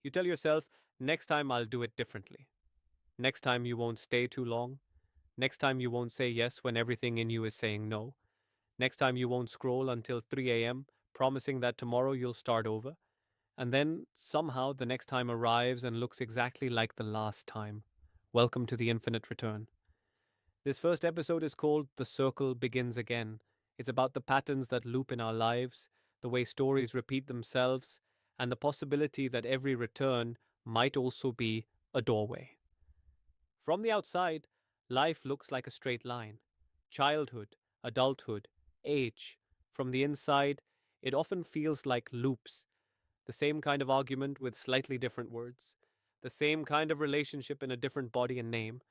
You tell yourself, next time I'll do it differently. Next time you won't stay too long. Next time you won't say yes when everything in you is saying no. Next time you won't scroll until 3 a.m., promising that tomorrow you'll start over. And then somehow the next time arrives and looks exactly like the last time. Welcome to the infinite return. This first episode is called The Circle Begins Again. It's about the patterns that loop in our lives, the way stories repeat themselves, and the possibility that every return might also be a doorway. From the outside, life looks like a straight line. Childhood, adulthood, age. From the inside, it often feels like loops. The same kind of argument with slightly different words. The same kind of relationship in a different body and name.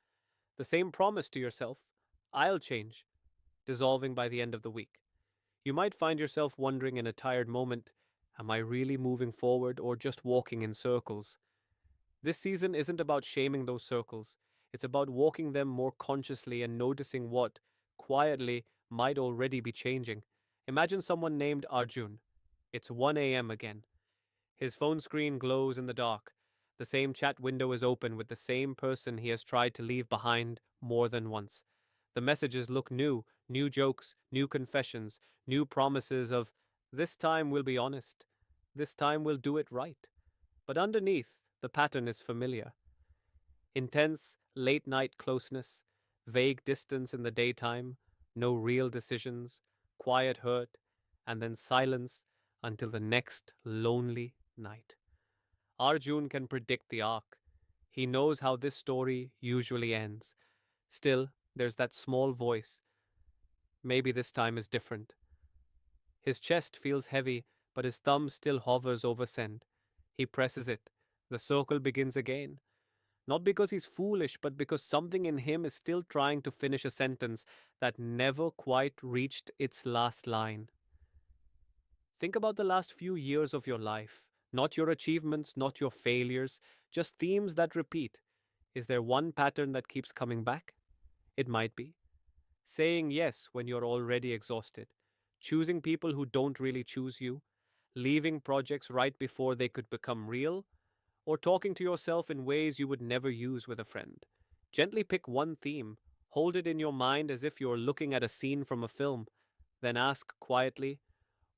The same promise to yourself, I'll change, dissolving by the end of the week. You might find yourself wondering in a tired moment, am I really moving forward or just walking in circles? This season isn't about shaming those circles. It's about walking them more consciously and noticing what, quietly, might already be changing. Imagine someone named Arjun. It's 1 a.m. again. His phone screen glows in the dark. The same chat window is open with the same person he has tried to leave behind more than once. The messages look new, new jokes, new confessions, new promises of, this time we'll be honest, this time we'll do it right. But underneath, the pattern is familiar. Intense, late night closeness, vague distance in the daytime, no real decisions, quiet hurt, and then silence until the next lonely night. Arjun can predict the arc. He knows how this story usually ends. Still, there's that small voice. Maybe this time is different. His chest feels heavy, but his thumb still hovers over send. He presses it. The circle begins again. Not because he's foolish, but because something in him is still trying to finish a sentence that never quite reached its last line. Think about the last few years of your life. Not your achievements, not your failures, just themes that repeat. Is there one pattern that keeps coming back? It might be. Saying yes when you're already exhausted. Choosing people who don't really choose you. Leaving projects right before they could become real. Or talking to yourself in ways you would never use with a friend. Gently pick one theme. Hold it in your mind as if you're looking at a scene from a film. Then ask quietly,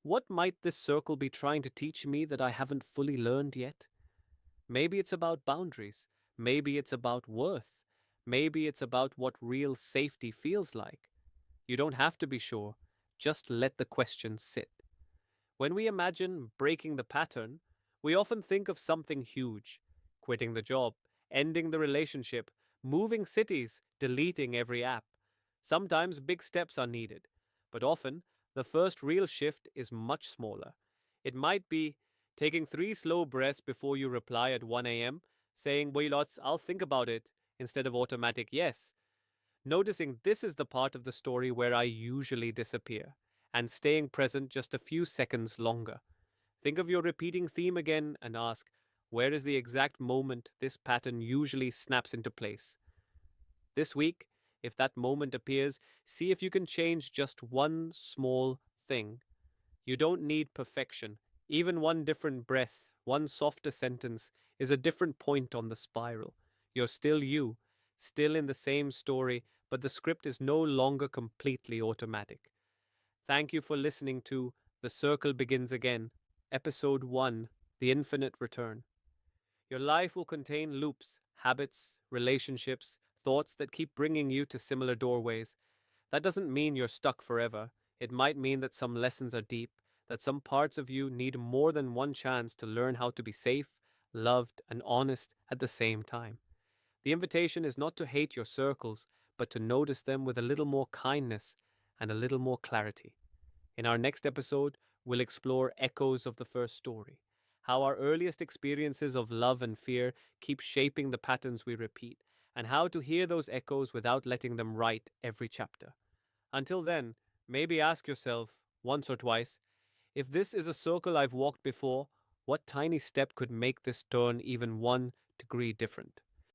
what might this circle be trying to teach me that I haven't fully learned yet? Maybe it's about boundaries. Maybe it's about worth. Maybe it's about what real safety feels like. You don't have to be sure. Just let the question sit. When we imagine breaking the pattern, we often think of something huge. Quitting the job, ending the relationship, moving cities, deleting every app. Sometimes big steps are needed, but often the first real shift is much smaller. It might be taking 3 slow breaths before you reply at 1 a.m., saying, "Wait, I'll think about it," instead of automatic yes. Noticing this is the part of the story where I usually disappear, and staying present just a few seconds longer. Think of your repeating theme again and ask, where is the exact moment this pattern usually snaps into place? This week, if that moment appears, see if you can change just one small thing. You don't need perfection. Even one different breath, one softer sentence, is a different point on the spiral. You're still you, still in the same story, but the script is no longer completely automatic. Thank you for listening to The Circle Begins Again, Episode 1, The Infinite Return. Your life will contain loops, habits, relationships, thoughts that keep bringing you to similar doorways. That doesn't mean you're stuck forever. It might mean that some lessons are deep, that some parts of you need more than one chance to learn how to be safe, loved, and honest at the same time. The invitation is not to hate your circles, but to notice them with a little more kindness and a little more clarity. In our next episode, we'll explore echoes of the first story, how our earliest experiences of love and fear keep shaping the patterns we repeat, and how to hear those echoes without letting them write every chapter. Until then, maybe ask yourself, once or twice, if this is a circle I've walked before, what tiny step could make this turn even 1 degree different?